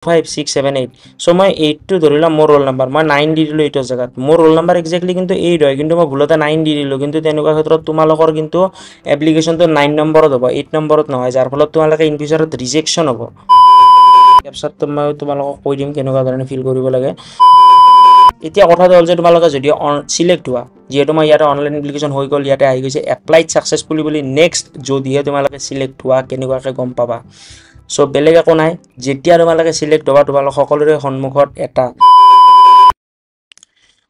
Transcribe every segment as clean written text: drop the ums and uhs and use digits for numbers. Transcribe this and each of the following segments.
5 6 7 8 so মই 8 টো ধৰিলা মোৰ ৰোল নাম্বাৰ মই 9 দি দিলো এইটো জায়গাত মোৰ ৰোল নাম্বাৰ এক্স্যাক্টলি কিন্তু 8 হয় কিন্তু মই ভুলতে 9 দি দিলো কিন্তু তেনেকুৱা ক্ষেত্ৰত তোমালোকৰ কিন্তু এপ্লিকেশনটো 9 নম্বৰত হ'ব 8 নম্বৰত নহয় যাৰ ফলত তোমালোকে ইন ফিউচাৰত ৰিজেকচন হ'ব কেপচাৰটো মই তোমালোকক কৈ দিম কেনেকুৱা ধৰণে ফিল কৰিব লাগে এতিয়া কথাটো হ'ল যে তোমালোকে যদি সিলেক্ট হোৱা যেহেতু মই ইয়াতে অনলাইন এপ্লিকেশন হৈ গ'ল ইয়াতে আহি গৈছে এপ্লাইড সাকসেসফুলি বুলি নেক্সট যদিহে তোমালোকে সিলেক্ট হোৱা কেনেকুৱাকৈ গম পাবা সো বেলেগ একো নাই যেতিয়া তোমালোকে সিলেক্ট হ'বা তোমালোক সকলোৰে সন্মুখত এটা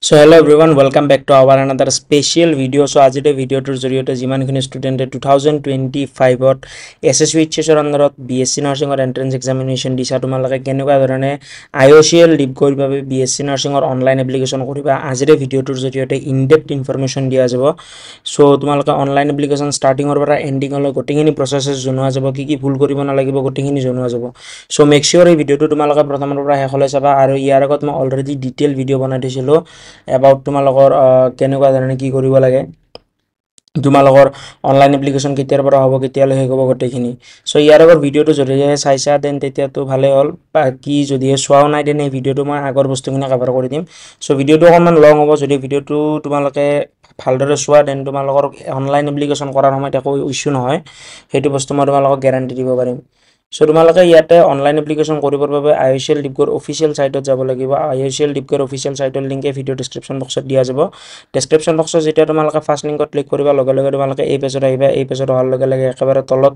So hello everyone, welcome back to our another special video. So আজি ভিডিওটোৰ জৰিয়তে যিমানখিনি ষ্টুডেণ্টে 2025ত SSC এইচএছৰ আন্ডাৰত BSc নাৰ্ছিঙৰ এন্ট্ৰেন্স এক্সামিনেশ্যন দিছা তোমালোকে কেনেকুৱা ধৰণে IOCL ডিপগোৰ বাবে BSc নাৰ্ছিঙৰ অনলাইন এপ্লিকেশ্যন কৰিবা আজিৰ ভিডিওটোৰ জৰিয়তে ইনডেপথ ইনফৰমেশ্যন দিয়া যাব সো তোমালোকে অনলাইন এপ্লিকেশ্যন ষ্টাৰ্টিঙৰ পৰা এণ্ডিঙলৈ গোটেইখিনি প্ৰচেছ জনোৱা যাব কি ভুল কৰিব নালাগিব গোটেইখিনি জনোৱা যাব সো মেক শিওৰ এই ভিডিওটো তোমালোকে প্ৰথমৰ পৰা শেষলৈ চাবা আৰু ইয়াৰ আগত মই অলৰেডি ডিটেইল ভিডিও বনাই দিছিলোঁ এবাউট তোমালোকৰ কেনেকুৱা ধৰণে কি কৰিব লাগে তোমালোকৰ অনলাইন এপ্লিকেশ্যন কেতিয়াৰ পৰা হ'ব কেতিয়ালৈ শেষ হ'ব গোটেইখিনি সো ইয়াৰ আগৰ ভিডিওটো যদি চাইছা দেন তেতিয়াতো ভালে হ'ল কি যদি চোৱাও নাই দেন এই ভিডিওটো মই আগৰ বস্তুখিনি কভাৰ কৰি দিম সো ভিডিওটো অকণমান লং হ'ব যদি ভিডিওটো তোমালোকে ভালদৰে চোৱা দেন তোমালোকৰ অনলাইন এপ্লিকেশ্যন কৰাৰ সময়ত একো ইস্যু নহয় সেইটো বস্তু মই তোমালোকক গ্যাৰান্টি দিব পাৰিম সো তোমালোকে ইয়াতে অনলাইন এপ্লিকেশ্যন কৰিবৰ বাবে IOCL ডিপগোৰ অফিচিয়েল সাইটত যাব লাগিব IOCL ডিপগোৰ অফিচিয়েল সাইটৰ লিংকে ভিডিও ডেসক্ৰিপশন বক্সত দিয়া যাব ডেসক্ৰিপশন বক্সত যেতিয়া তোমালোকে ফাৰ্স্ট লিংকত ক্লিক কৰিবা লগে লগে তোমালোকে এই পেজত আহিবা এই পেজত অহাৰ লগে লগে একেবাৰে তলত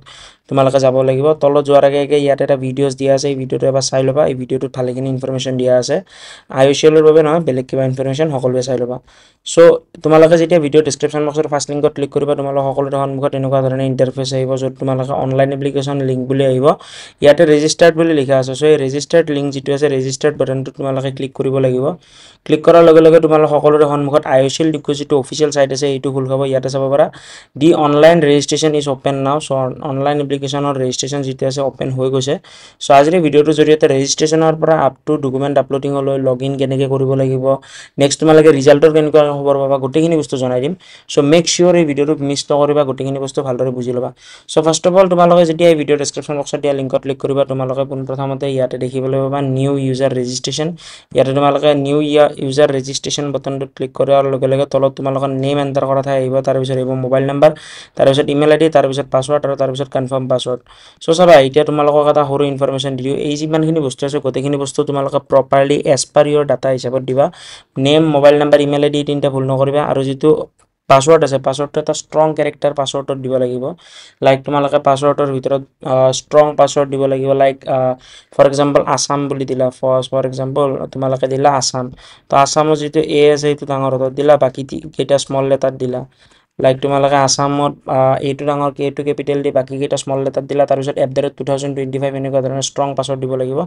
তোমালোকে যাব লাগিব তলত যোৱাৰ আগে আগে ইয়াতে এটা ভিডিওস দিয়া আছে এই ভিডিওটো এবাৰ চাই ল'বা এই ভিডিওটোত ভালেখিনি ইনফৰমেশ্যন দিয়া আছে IOCL ৰ বাবে নহয় বেলেগ কিবা ইনফৰমেশ্যন সকলোৱে চাই ল'বা সো তোমালোকে যেতিয়া ভিডিও ডেসক্ৰিপশন বক্সৰ ফাৰ্স্ট লিংকত ক্লিক কৰিবা তোমালোক সকলোৰে সন্মুখত এনেকুৱা ধৰণে ইন্টাৰফেস আহিব য'ত তোমালোকে অনলাইন এপ্লিকেশ্যন লিংক বুলি আহিব ইয়াতে ৰেজিষ্টাৰ্ড বুলি লিখা আছে সো এই ৰেজিষ্টাৰ্ড লিংক যেটো আছে ৰেজিষ্টাৰ্ড বাটনটো তোমালোকে ক্লিক কৰিব লাগিব ক্লিক কৰাৰ লগে লগে তোমালোক সকলোৰে সন্মুখত IOCL ডিপগোৰ যেটো অফিচিয়েল সাইট আছে এইটো খুল খাব ইয়াতে চাব পাৰা the online registration is open now so online এপ্লিকেশ্যনৰ ৰেজিষ্ট্ৰেচন যেটো আছে ওপেন হৈ গৈছে সো আজিৰ ভিডিওটোৰ জৰিয়তে ৰেজিষ্ট্ৰেচনৰ পৰা আপ টু ডকুমেন্ট আপলোডিংলৈ লগইন কেনেকৈ কৰিব লাগিব নেক্সট তোমালোকে ৰিজাল্টৰ কেনেকুৱা খবৰ পাবা গোটেইখিনি বস্তু জনাই দিম সো মেক শিওৰ এই ভিডিওটো মিছ নকৰিবা গোটেইখিনি বস্তু ভালদৰে বুজি ল'বা সো ফাৰ্স্ট অফ অল তোমালোকে যেতিয়া এই ভিডিও ডেসক্ৰিপশন বক্সত দিয়া লিংকত ক্লিক কৰিবা তোমালোকে পোনপ্ৰথমতে ইয়াতে দেখিবলৈ পাবা নিউ ইউজাৰ ৰেজিষ্ট্ৰেচন ইয়াতে তোমালোকে নিউ ইউজাৰ ৰেজিষ্ট্ৰেচন বাটনটোত ক্লিক কৰাৰ লগে লগে তলত তোমালোকৰ নেম এন্টাৰ কৰা ঠাই আহিব তাৰ পিছত আহিব মোবাইল নাম্বাৰ তাৰ পিছত ইমেইল আইডি তাৰ পিছত পাসওয়াৰ্ড আৰু তাৰ পিছত কনফাৰ্ম পাসওয়াৰ্ড সো চাবা এতিয়া তোমালোকক এটা সৰু ইনফৰমেশ্যন দিও এই যিমানখিনি বস্তু আছে গোটেইখিনি বস্তু তোমালোকে properly as per your data হিচাপত দিবা name mobile number email ID তিনটা ভুল নকৰিবা আৰু যেটো পাসওয়াৰ্ড আছে পাসওয়াৰ্ডটো এটা ষ্ট্ৰং ক্যাৰেক্টাৰ পাসওয়াৰ্ডত দিব লাগিব লাইক তোমালোকে পাসওয়াৰ্ডৰ ভিতৰত ষ্ট্ৰং পাসওয়াৰ্ড দিব লাগিব লাইক ফৰ এক্সাম্পল আসাম বুলি দিলা ফৰ এক্সাম্পল তোমালোকে দিলা আসাম তো আসামৰ যেটো এ আছে এইটো ডাঙৰ হাতত দিলা বাকি কেইটা স্মল লেটাৰ দিলা লাইক তোমালোকে আসামত এইটো ডাঙৰ কে টু ক্যাপিটেল দি বাকি কেইটা স্মল লেটাৰ দিলা তাৰ পিছত @2025 এনেকুৱা ধৰণৰ ষ্ট্ৰং পাসওয়াৰ্ড দিব লাগিব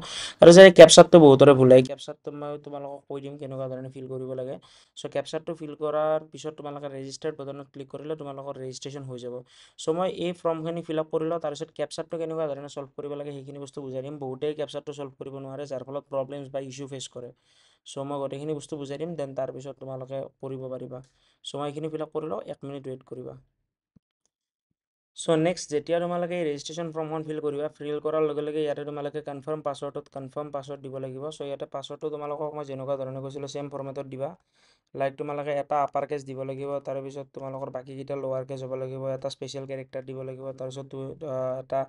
আৰু যে ক্যাপচাটো বহুতৰে ভুল হয় ক্যাপচাটো মই তোমালোকক কৈ দিম কেনেকুৱা ধৰণে ফিল কৰিব লাগে সো ক্যাপচাটো ফিল কৰাৰ পিছত তোমালোকে ৰেজিষ্টাৰ্ড বাটনত ক্লিক কৰিলে তোমালোকৰ ৰেজিষ্ট্ৰেচন হৈ যাব সো মই এই ফৰ্মখিনি ফিল আপ কৰিলো তাৰ পিছত ক্যাপচাটো কেনেকুৱা ধৰণে সলভ কৰিব লাগে সেইখিনি বস্তু বুজাই দিম বহুতেই ক্যাপচাটো সলভ কৰিব নোৱাৰে যাৰ ফলত প্ৰবলেমছ বা ইস্যু ফেস কৰে সো মই গোটেইখিনি বস্তু বুজাই দিম দেন তাৰ পিছত তোমালোকে কৰিব পাৰিবা সো মই এইখিনি ফিল আপ কৰিলো 1 মিনিট ওয়েট কৰিবা সো নেক্সট যেতিয়া তোমালোকে ৰেজিষ্ট্ৰেচন ফৰ্মখন ফিল কৰিবা ফিল কৰাৰ লগে লগে ইয়াতে তোমালোকে কনফাৰ্ম পাসওয়াৰ্ড দিব লাগিব সো ইয়াতে পাসওয়াৰ্ডটো তোমালোকক মই যেনেকুৱা ধৰণে কৈছিলো সেম ফৰ্মেটত দিবা লাইক তোমালোকে এটা আপাৰ কেস দিব লাগিব তাৰ পিছত তোমালোকৰ বাকি কেইটা লোৱাৰ কেস হ'ব লাগিব এটা স্পেশাল ক্যাৰেক্টাৰ দিব লাগিব তাৰ পিছত এটা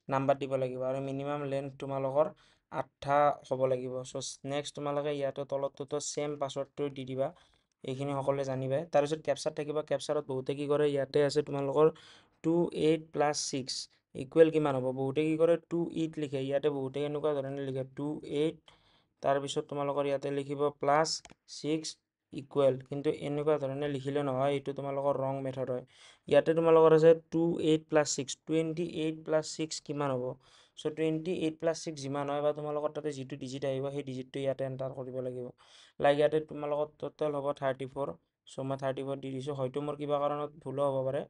নাম্বাৰ দিব লাগিব আৰু মিনিমাম লেন্থ তোমালোকৰ 8 হ'ব লাগিব সো নেক্সট তোমালোকে ইয়াতে তলতটো সেম পাসওয়ার্ডটো দি দিবা এইখিনি সকলোৱে জানিবা তাৰ পিছত ক্যাপচাৰ থাকিব ক্যাপচাৰত বহুতে কি কৰে ইয়াতে আছে তোমালোকৰ 28 + 6 ইকুৱেল কিমান হ'ব বহুতে কি কৰে 28 লিখে ইয়াতে বহুতে এনেকুৱা ধৰণে লিখে 28 তাৰ পিছত তোমালোকৰ ইয়াতে লিখিব +6 ইকুৱেল কিন্তু এনেকুৱা ধৰণে লিখিলে নহয় এইটো তোমালোকৰ ৰং মেথড হয় ইয়াতে তোমালোকৰ আছে 28 + 6 28 + 6 কিমান হ'ব সো 28 + 6 যিমান হয় বা তোমালোকৰ তাতে যেটো ডিজিট আহিব সেই ডিজিটটো ইয়াতে এন্টাৰ কৰিব লাগিব লাইক ইয়াতে তোমালোকৰ টোটাল হ'ব 34 সো মই 34 দি দিছো হয়তো মোৰ কিবা কাৰণত ভুল হ'ব পাৰে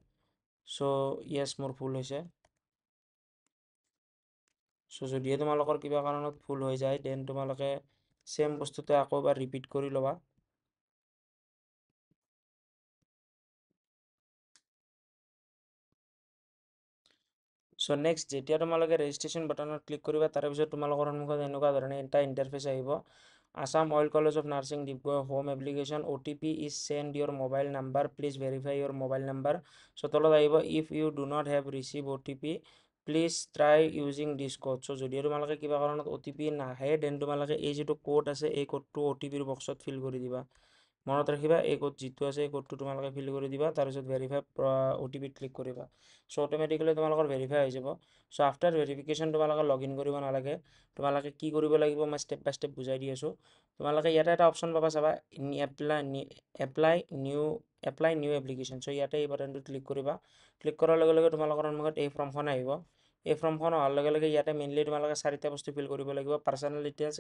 সো ইয়েস মোৰ ভুল হৈছে সো যদিহে তোমালোকৰ কিবা কাৰণত ভুল হৈ যায় দেন তোমালোকে সেম বস্তুটো আকৌ এবাৰ ৰিপিট কৰি ল'বা সো নেক্সট যেতিয়া তোমালোকে ৰেজিষ্ট্ৰেশ্যন বাটনত ক্লিক কৰিবা তাৰ পিছত তোমালোকৰ সন্মুখত এনেকুৱা ধৰণে এটা ইণ্টাৰফেচ আহিব Assam oil college of nursing Dibrugarh home application OTP is send your mobile number please verify your mobile number so তলত আহিব if you do not have receive OTP please try using this code so যদি তোমালোকে কিবা কাৰণত OTP নাহে then তোমালোকে এই যিটো কোড আছে এই কোডটো OTPৰ বক্সত ফিল কৰি দিবা মনত ৰাখিবা এই কোড যিটো আছে এই কোডটো তোমালোকে ফিল কৰি দিবা তাৰপিছত ভেৰিফাই OTP ক্লিক কৰিবা সো অটোমেটিক্যালি তোমালোকৰ ভেৰিফাই হৈ যাব সো আফটাৰ ভেৰিফিকেশ্যন তোমালোকে লগ ইন কৰিব নালাগে তোমালোকে কি কৰিব লাগিব মই ষ্টেপ বাই ষ্টেপ বুজাই দি আছোঁ তোমালোকে ইয়াতে এটা অপশ্যন পাবা চাবা এপ্লাই নিউ এপ্লিকেশ্যন সো ইয়াতে এই বাটনটো ক্লিক কৰিবা ক্লিক কৰাৰ লগে লগে তোমালোকৰ সন্মুখত এই ফৰ্মখন আহিব এই ফৰ্মখন অহাৰ লগে লগে ইয়াতে মেইনলি তোমালোকে চাৰিটা বস্তু ফিল কৰিব লাগিব personal details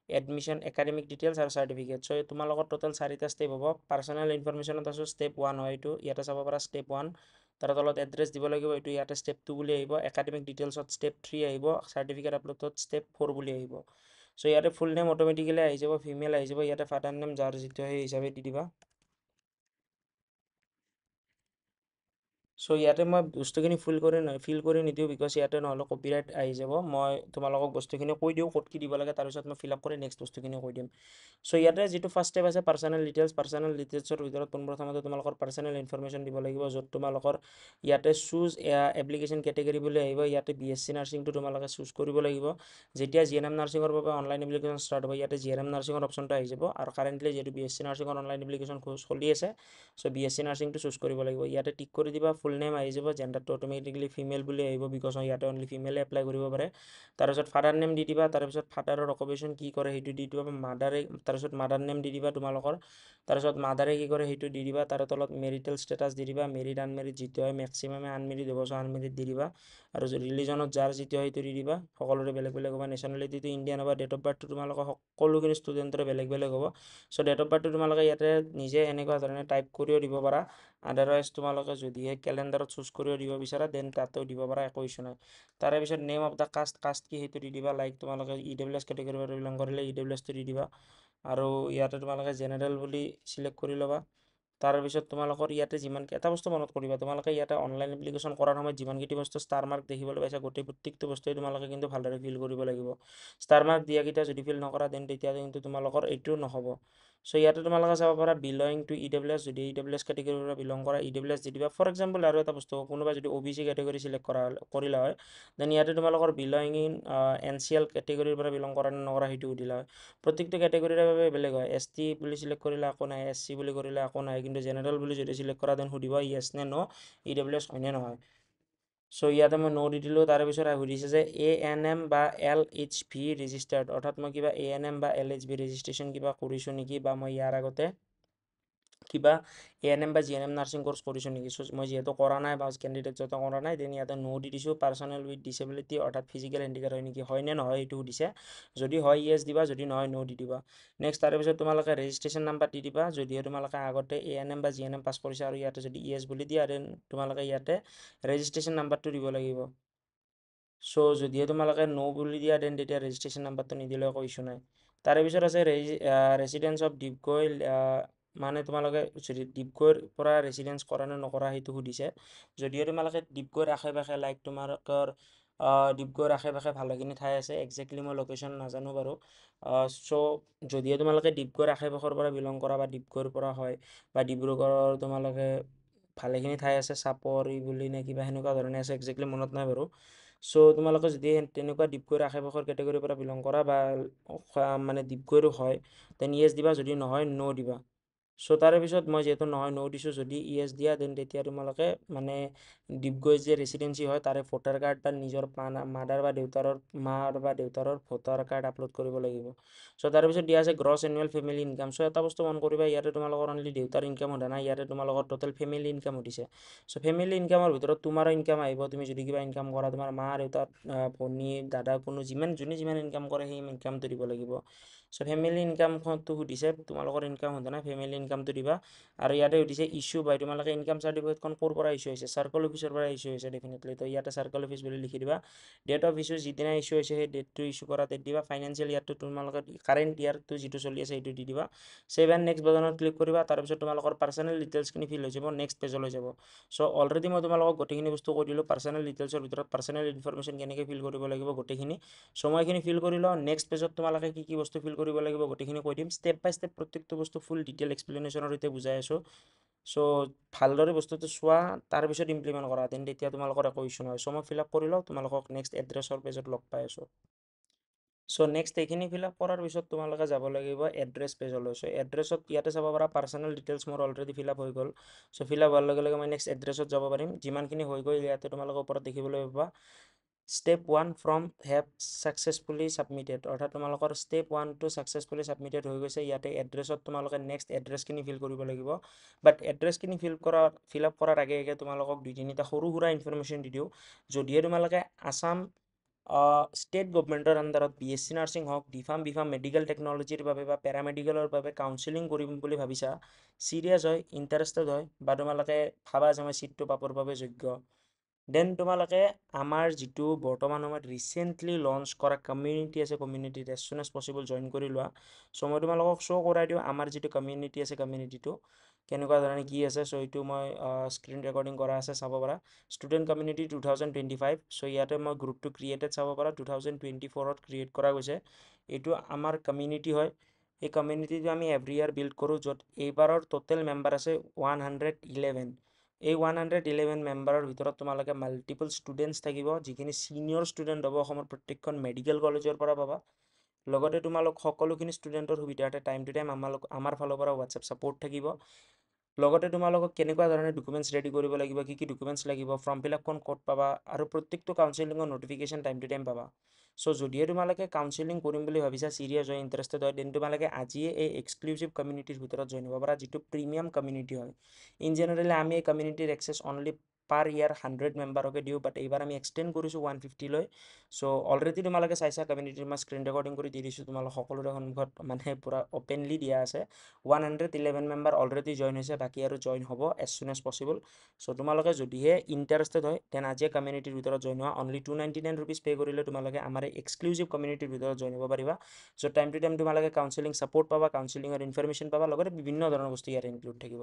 admission academic details আৰু চাৰ্টিফিকেট সো তোমালোকৰ টোটেল চাৰিটা ষ্টেপ হ'ব পাৰ্চনেল ইনফৰমেশ্যনত আছোঁ ষ্টেপ 1 হয় এইটো ইয়াতে চাব পাৰা ষ্টেপ 1 তাৰ তলত এড্ৰেছ দিব লাগিব এইটো ইয়াতে ষ্টেপ 2 বুলি আহিব একাডেমিক ডিটেইলছত ষ্টেপ 3 আহিব চাৰ্টিফিকেট আপলোডত ষ্টেপ 4 বুলি আহিব সো ইয়াতে ফুল নেম অটোমেটিক্যালি আহি যাব ফিমেল আহি যাব ইয়াতে ফাদাৰ নেম যাৰ যিটো সেই হিচাপে দি দিবা সো ইয়াতে মই বস্তুখিনি ফিল কৰি নিদিওঁ বিকজ ইয়াতে নহ'লে কপিৰাইট আহি যাব মই তোমালোকক বস্তুখিনি কৈ দিওঁ ক'ত কি দিব লাগে তাৰপিছত মই ফিল আপ কৰি নেক্সট বস্তুখিনি কৈ দিম সো ইয়াতে যিটো ফাৰ্ষ্ট ষ্টেপ আছে পাৰ্চনেল ডিটেইলছৰ ভিতৰত পোনপ্ৰথমতে তোমালোকৰ পাৰ্চনেল ইনফৰমেশ্যন দিব লাগিব য'ত তোমালোকৰ ইয়াতে চুজ এপ্লিকেশ্যন কেটেগৰী বুলি আহিব ইয়াতে BSc নাৰ্ছিংটো তোমালোকে চুজ কৰিব লাগিব যেতিয়া GNM নাৰ্ছিঙৰ বাবে অনলাইন এপ্লিকেশ্যন ষ্টাৰ্ট হ'ব ইয়াতে GNM নাৰ্ছিঙৰ অপশ্যনটো আহি যাব আৰু কাৰেণ্টলি যিহেতু BSc নাৰ্ছিঙৰ অনলাইন এপ্লিকেশ্যন চলি আছে সো BSc নাৰ্ছিংটো চুজ কৰিব লাগিব ইয়াতে টিক কৰি দিবা ফুল নেম আহি যাব জেণ্ডাৰটো অটোমেটিকলি ফিমেল বুলি আহিব বিকজ ইয়াতে অনলি ফিমেলে এপ্লাই কৰিব পাৰে তাৰপিছত ফাদাৰ নেম দি দিবা তাৰপিছত ফাদাৰৰ অকুপেশ্যন কি কৰে সেইটো দি দিবা মাদাৰে তাৰপিছত মাদাৰ নেম দি দিবা তোমালোকৰ তাৰপিছত মাদাৰে কি কৰে সেইটো দি দিবা তাৰ তলত মেৰিটেল ষ্টেটাছ দি দিবা মেৰিড আনমেৰিড যিটো হয় মেক্সিমামে আনমেৰিড হ'ব আনমেৰিড দি দিবা আৰু ৰিলিজনত যাৰ যিটো হয় সেইটো দি দিবা সকলোৰে বেলেগ বেলেগ হ'ব নেশ্যনেলিটিটো ইণ্ডিয়ান হ'ব ডেট অফ বাৰ্থটো তোমালোকৰ সকলোখিনি ষ্টুডেণ্টৰে বেলেগ বেলেগ হ'ব সো ডেট অফ বাৰ্থটো তোমালোকে ইয়াতে নিজে এনেকুৱা ধৰণে টাইপ কৰিও দিব পাৰা আদাৰৱাইজ তোমালোকে যদিহে কেলেণ্ডাৰত চুজ কৰিও দিব বিচাৰা দেন তাতেও দিব পাৰা একো ইছ্যু নাই তাৰে পিছত নেম অফ দ্য কাষ্ট কি সেইটো দি দিবা লাইক তোমালোকে EWS কেটেগৰীৰ পৰা বিলং কৰিলে EWSটো দি দিবা আৰু ইয়াতে তোমালোকে জেনেৰেল বুলি চিলেক্ট কৰি ল'বা তাৰপিছত তোমালোকৰ ইয়াতে যিমান এটা বস্তু মনত কৰিবা তোমালোকে ইয়াতে অনলাইন এপ্লিকেশ্যন কৰাৰ সময়ত যিমানকেইটি বস্তু ষ্টাৰ মাৰ্ক দেখিবলৈ পাইছা গোটেই প্ৰত্যেকটো বস্তুৱে তোমালোকে কিন্তু ভালদৰে ফিল কৰিব লাগিব ষ্টাৰ মাৰ্ক দিয়াকেইটা যদি ফিল নকৰা দেন তেতিয়া কিন্তু তোমালোকৰ এইটো নহ'ব সো ইয়াতে তোমালোকে চাব পাৰা বিলং টু EWS যদি EWS কেটেগৰীৰ পৰা বিলং কৰা EWS দি দিবা ফৰ এক্সাম্পল আৰু এটা বস্তু কোনোবা যদি OBC কেটেগৰী চিলেক্ট কৰিলা হয় দেন ইয়াতে তোমালোকৰ বিলং ইন NCL কেটেগৰীৰ পৰা বিলং কৰা নে নকৰা সেইটো সুধিলা হয় প্ৰত্যেকটো কেটেগৰীৰ বাবে বেলেগ হয় ST বুলি চিলেক্ট কৰিলে একো নাই SC বুলি কৰিলে একো নাই কিন্তু জেনেৰেল বুলি যদি চিলেক্ট কৰা দেন সুধিব য়েছ নে নো EWS হয় নে নহয় সো ইয়াতে মই নো দি দিলোঁ তাৰপিছত সুধিছে যে ANM বা LHV ৰেজিষ্টাৰ্ড অৰ্থাৎ মই কিবা ANM বা LHV ৰেজিষ্ট্ৰেশ্যন কিবা কৰিছোঁ নেকি বা মই ইয়াৰ আগতে কিবা ANM বা GNM নাৰ্ছিং কোৰ্চ কৰিছোঁ নেকি সো মই যিহেতু কৰা নাই বা কেণ্ডিডেট যত কৰা নাই দেন ইয়াতে নো দি দিছোঁ পাৰ্চনেল উইথ ডিছেবিলিটি অৰ্থাৎ ফিজিকেল হেণ্ডিকেপ হয় নেকি হয় নে নহয় এইটো সুধিছে যদি হয় য়েছ দিবা যদি নহয় নো দি দিবা নেক্সট তাৰপিছত তোমালোকে ৰেজিষ্ট্ৰেশ্যন নাম্বাৰ দি দিবা যদিহে তোমালোকে আগতে ANM বা GNM পাছ কৰিছা আৰু ইয়াতে যদি য়েছ বুলি দিয়া দেন তোমালোকে ইয়াতে ৰেজিষ্ট্ৰেশ্যন নাম্বাৰটো দিব লাগিব সো যদিহে তোমালোকে নো বুলি দিয়া দেন তেতিয়া ৰেজিষ্ট্ৰেশ্যন নাম্বাৰটো নিদিলেও একো ইছ্যু নাই তাৰে পিছত আছে ৰেচিডেন্স অফ ডিগবৈ মানে তোমালোকে যদি ডিগবৈৰ পৰা ৰেচিডেন্স কৰা নে নকৰা সেইটো সুধিছে যদিও তোমালোকে ডিগবৈৰ আশে পাশে লাইক তোমালোকৰ ডিগবৈৰ আশে পাশে ভালেখিনি ঠাই আছে একজেক্টলি মই লোকেশ্যন নাজানো বাৰু সো যদিও তোমালোকে ডিগবৈৰ আশে পাশৰ পৰা বিলং কৰা বা ডিগবৈৰ পৰা হয় বা ডিব্ৰুগড়ৰ তোমালোকে ভালেখিনি ঠাই আছে চাপৰি বুলি নে কিবা সেনেকুৱা ধৰণে আছে একজেক্টলি মনত নাই বাৰু সো তোমালোকে যদি তেনেকুৱা ডিগবৈৰ আশে পাশৰ কেটেগৰীৰ পৰা বিলং কৰা বা মানে ডিগবৈৰো হয় দেন য়েছ দিবা যদি নহয় নো দিবা সো তাৰে পিছত মই যিহেতু নহয় নো দিছোঁ যদি য়েছ দিয়া দেন তেতিয়া তোমালোকে মানে ডিগবৈ যে ৰেচিডেঞ্চি হয় তাৰে ভোটাৰ কাৰ্ড বা নিজৰ মাৰ বা দেউতাৰৰ ভোটাৰ কাৰ্ড আপলোড কৰিব লাগিব সো তাৰপিছত দিয়া আছে gross annual family income so এটা বস্তু মন কৰিবা ইয়াতে তোমালোকৰ অনলি দেউতাৰ ইনকাম সোধা নাই ইয়াতে তোমালোকৰ টোটেল ফেমিলি ইনকাম সুধিছে সো ফেমিলি ইনকামৰ ভিতৰত তোমাৰো ইনকাম আহিব তুমি যদি কিবা ইনকাম কৰা তোমাৰ মা দেউতা ভনী দাদা কোনো যোনে যিমান ইনকাম কৰে সেই ইনকামটো দিব লাগিব সো ফেমিলি ইনকামটো সুধিছে তোমালোকৰ ইনকাম সোধা নাই ফেমিলি ইনকামটো দিবা আৰু ইয়াতে উঠিছে ইস্যু বাই তোমালোকে ইনকাম চাৰ্টিফিকেটখন ক'ৰ পৰা ইস্যু হৈছে চাৰ্কল অফিচৰ পৰা ইস্যু হৈছে ডেফিনেটলি তো ইয়াতে চাৰ্কল অফিচ বুলি লিখি দিবা ডেট অফ ইস্যু যিদিনা ইস্যু হৈছে সেই ডেটটো ইস্যু কৰা ডেট দিবা ফাইনেন্সিয়েল ইয়াৰটো তোমালোকে কাৰেণ্ট ইয়াৰটো যিটো চলি আছে সেইটো দি দিবা সেভ এণ্ড নেক্সট বাটনত ক্লিক কৰিবা তাৰপিছত তোমালোকৰ পাৰ্চনেল ডিটেইলছখিনি ফিল হৈ যাব নেক্সট পেজলৈ যাব চ' অলৰেডি মই তোমালোকক গোটেইখিনি বস্তু কৈ দিলোঁ পাৰ্চনেল ডিটেইলছৰ ভিতৰত পাৰ্চনেল ইনফৰমেশ্যন কেনেকৈ ফিল কৰিব লাগিব গোটেইখিনি চ' মই এইখিনি ফিল কৰি লওঁ নেক্সট পেজত তোমালোকে কি বস্তু ফিল কৰিব লাগিব গোটেইখিনি কৈ দিম ষ্টেপ বাই ষ্টেপ প্ৰত্যেকটো বস্তু ফুল ডিটেইল এক্সপ্লেনেশ্যনৰ সৈতে বুজাই আছোঁ চ' ভালদৰে বস্তুটো চোৱা তাৰপিছত ইমপ্লিমেণ্ট কৰা তেন্তে এতিয়া তোমালোকৰ একো ইছ্যু নহয় চ' মই ফিল আপ কৰি লওঁ তোমালোকক নেক্সট এড্ৰেছৰ পেজত লগ পাই আছোঁ চ' নেক্সট এইখিনি ফিল আপ কৰাৰ পিছত তোমালোকে যাব লাগিব এড্ৰেছ পেজলৈ চ' এড্ৰেছত ইয়াতে চাব পাৰা পাৰ্চনেল ডিটেইলছ মোৰ অলৰেডি ফিল আপ হৈ গ'ল চ' ফিল আপ হোৱাৰ লগে লগে মই নেক্সট এড্ৰেছত যাব পাৰিম যিমানখিনি হৈ গ'ল ইয়াতে তোমালোকৰ ওপৰত দেখিবলৈ পাবা step 1 from have successfully submitted অৰ্থাৎ তোমালোকৰ ষ্টেপ 1টো ছাকচেছফুলি ছাবমিটেড হৈ গৈছে ইয়াতে এড্ৰেছত তোমালোকে নেক্সট এড্ৰেছখিনি ফিল কৰিব লাগিব বাট এড্ৰেছখিনি ফিল আপ কৰাৰ আগে আগে তোমালোকক দুই তিনিটা সৰু সুৰা ইনফৰমেশ্যন দি দিওঁ যদিহে তোমালোকে আছাম ষ্টেট গভমেণ্টৰ আণ্ডাৰত BSc নাৰ্ছিং হওক বিফাৰ্ম মেডিকেল টেকন'লজিৰ বাবে বা পেৰামেডিকেলৰ বাবে কাউন্সেলিং কৰিম বুলি ভাবিছা চিৰিয়াছ হয় ইণ্টাৰেষ্টেড হয় বা তোমালোকে ভাবা যে মই চিটটো পাবৰ বাবে যোগ্য দেন তোমালোকে আমাৰ যিটো বৰ্তমান সময়ত ৰিচেণ্টলি লঞ্চ কৰা কমিউনিটি আছে কমিউনিটিত এজ চুন এজ পচিবল জইন কৰি লোৱা চ' মই তোমালোকক শ্ব' কৰাই দিওঁ আমাৰ যিটো কমিউনিটি আছে কমিউনিটিটো কেনেকুৱা ধৰণে কি আছে চ' এইটো মই স্ক্ৰীণ ৰেকৰ্ডিং কৰা আছে চাব পাৰা ষ্টুডেণ্ট কমিউনিটি 2025 চ' ইয়াতে মই গ্ৰুপটো ক্ৰিয়েটেড চাব পাৰা 2024ত ক্ৰিয়েট কৰা গৈছে এইটো আমাৰ কমিউনিটি হয় এই কমিউনিটিটো আমি এভৰি ইয়াৰ বিল্ড কৰোঁ য'ত এইবাৰৰ টোটেল মেম্বাৰ আছে 111 এই 111 মেম্বাৰৰ ভিতৰত তোমালোকে মাল্টিপল ষ্টুডেণ্টছ থাকিব যিখিনি ছিনিয়ৰ ষ্টুডেণ্ট হ'ব অসমৰ প্ৰত্যেকখন মেডিকেল কলেজৰ পৰা পাবা লগতে তোমালোক সকলোখিনি ষ্টুডেণ্টৰ সুবিধাৰ্থে টাইম টু টাইম আমাৰ ফালৰ পৰা হোৱাটছএপ ছাপোৰ্ট থাকিব লগতে তোমালোকক কেনেকুৱা ধৰণে ডকুমেণ্টছ ৰেডি কৰিব লাগিব কি ডকুমেণ্টছ লাগিব ফৰ্ম ফিল আপখন ক'ত পাবা আৰু প্ৰত্যেকটো কাউন্সেলিঙৰ নটিফিকেশ্যন টাইম টু টাইম পাবা চ' যদিহে তোমালোকে কাউন্সেলিং কৰিম বুলি ভাবিছা চিৰিয়াছ হয় ইণ্টাৰেষ্টেড হয় দেন তোমালোকে আজিয়ে এই এক্সক্লুচিভ কমিউনিটিৰ ভিতৰত জইন হ'ব পাৰা যিটো প্ৰিমিয়াম কমিউনিটি হয় ইন জেনেৰেলি আমি এই কমিউনিটিৰ এক্সেছ অনলি পাৰ ইয়াৰ 100 মেম্বাৰকে দিওঁ বাট এইবাৰ আমি এক্সটেণ্ড কৰিছোঁ 150 লৈ চ' অলৰেডি তোমালোকে চাইছা কমিউনিটিৰ মই স্ক্ৰীণ ৰেকৰ্ডিং কৰি দি দিছোঁ তোমালোক সকলোৰে সন্মুখত মানে পূৰা অপেনলি দিয়া আছে 111 মেম্বাৰ অলৰেডি জইন হৈছে বাকী আৰু জইন হ'ব এজ চুন এজ পচিবল চ' তোমালোকে যদিহে ইণ্টাৰেষ্টেড হয় দেন আজিয়ে কমিউনিটিৰ ভিতৰত জইন হোৱা অনলি 299 ৰুপিজ পে' কৰিলে তোমালোকে আমাৰ এই এক্সক্লুচিভ কমিউনিটিৰ ভিতৰত জইন হ'ব পাৰিবা চ' টাইম টু টাইম তোমালোকে কাউন্সেলিং ছাপোৰ্ট পাবা কাউন্সেলিঙৰ ইনফৰমেশ্যন পাবা লগতে বিভিন্ন ধৰণৰ বস্তু ইয়াত ইনক্লুড থাকিব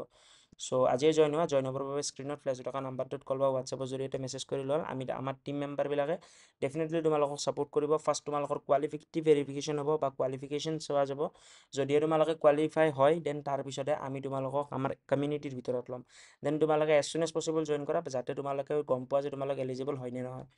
চ' আজিয়ে জইন হ'বৰ বাবে স্ক্ৰীণত ফ্লেছ থকা নাম্বাৰটোত কল বা হোৱাটছএপৰ জৰিয়তে মেছেজ কৰি ল'ল আমাৰ টিম মেম্বাৰবিলাকে ডেফিনেটলি তোমালোকক ছাপোৰ্ট কৰিব ফাৰ্ষ্ট তোমালোকৰ কোৱালিফিকেটিভ ভেৰিফিকেশ্যন হ'ব বা কোৱালিফিকেশ্যন চোৱা যাব যদিহে তোমালোকে কোৱালিফাই হয় দেন তাৰপিছতে আমি তোমালোকক আমাৰ কমিউনিটিৰ ভিতৰত ল'ম দেন তোমালোকে এজ চুন এজ পচিবল জইন কৰা যাতে তোমালোকে গম পোৱা যে তোমালোক এলিজিবল হয়নে নহয়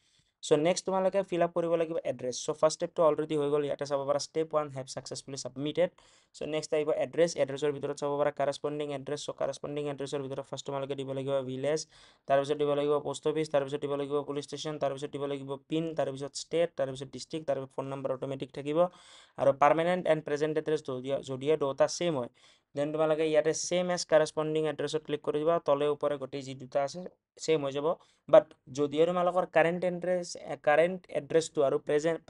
চ' নেক্সট তোমালোকে ফিল আপ কৰিব লাগিব এড্ৰেছ চ' ফাৰ্ষ্ট ষ্টেপটো অলৰেডি হৈ গ'ল ইয়াতে চাব পাৰা step 1 have successfully submitted so' next আহিব এড্ৰেছৰ ভিতৰত চাব পাৰা কাৰেছপণ্ডিং এড্ৰেছ চ' কাৰেছপণ্ডিং এড্ৰেছৰ ভিতৰত ফাৰ্ষ্ট তোমালোকে দিব লাগিব ভিলেজ তাৰপিছত দিব লাগিব পোষ্ট অফিচ তাৰপিছত দিব লাগিব পুলিচ ষ্টেচন তাৰপিছত দিব লাগিব পিন তাৰপিছত ষ্টেট তাৰপিছত ডিষ্ট্ৰিক্ট তাৰপিছত ফোন নম্বৰ অট'মেটিক থাকিব আৰু পাৰ্মানেণ্ট এণ্ড প্ৰেজেণ্ট এড্ৰেছ যদিহে দুটা ছেইম হয় দেন তোমালোকে ইয়াতে ছেইম এজ কাৰেছপণ্ডিং এড্ৰেছত ক্লিক কৰি দিবা তলে ওপৰে গোটেই যি দুটা আছে ছেইম হৈ যাব বাট যদিহে তোমালোকৰ কাৰেণ্ট এড্ৰেছটো আৰু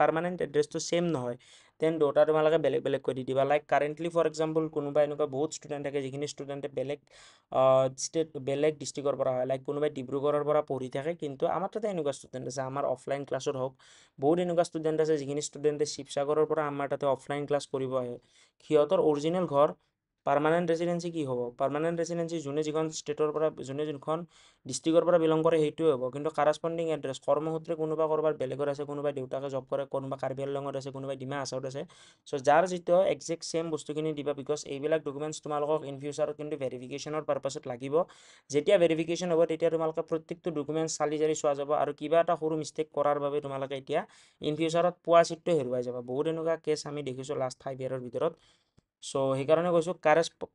পাৰ্মানেণ্ট এড্ৰেছটো ছেইম নহয় দেন দুটা তোমালোকে বেলেগ বেলেগ কৰি দি দিবা লাইক কাৰেণ্টলি ফৰ এক্সাম্পল কোনোবা এনেকুৱা বহুত ষ্টুডেণ্ট থাকে যিখিনি ষ্টুডেণ্টে বেলেগ ডিষ্ট্ৰিক্টৰ পৰা হয় লাইক কোনোবাই ডিব্ৰুগড়ৰ পৰা পঢ়ি থাকে কিন্তু আমাৰ তাতে এনেকুৱা ষ্টুডেণ্ট আছে আমাৰ অফলাইন ক্লাছত হওক বহুত এনেকুৱা ষ্টুডেণ্ট আছে যিখিনি ষ্টুডেণ্টে শিৱসাগৰৰ পৰা আমাৰ তাতে অফলাইন ক্লাছ কৰিব আহে সিহঁতৰ অৰিজিনেল ঘৰ পাৰ্মানেণ্ট ৰেচিডেঞ্চি কি হ'ব পাৰ্মানেণ্ট ৰেচিডেঞ্চি যোনে যিখন ষ্টেটৰ পৰা যোনে যোনখন ডিষ্ট্ৰিক্টৰ পৰা বিলং কৰে সেইটোৱে হ'ব কিন্তু কাৰেছপণ্ডিং এড্ৰেছ কৰ্মসূত্ৰে কোনোবা ক'ৰবাত বেলেগত আছে কোনোবাই দেউতাকে জব কৰে কোনোবা কাৰ্বি আংলঙত আছে কোনোবাই ডিমা হাছাওত আছে চ' যাৰ যিটো একজেক্ট ছেইম বস্তুখিনি দিবা বিকজ এইবিলাক ডকুমেণ্টছ তোমালোকক ইন ফিউচাৰত কিন্তু ভেৰিফিকেশ্যনৰ পাৰ্পাছত লাগিব যেতিয়া ভেৰিফিকেশ্যন হ'ব তেতিয়া তোমালোকে প্ৰত্যেকটো ডকুমেণ্টছ চালি জাৰি চোৱা যাব আৰু কিবা এটা সৰু মিষ্টেক কৰাৰ বাবে তোমালোকে এতিয়া ইন ফিউচাৰত পোৱা চিটটো হেৰুৱাই যাবা বহুত এনেকুৱা কেছ আমি দেখিছোঁ লাষ্ট 5 years ভিতৰত চ' সেইকাৰণে কৈছোঁ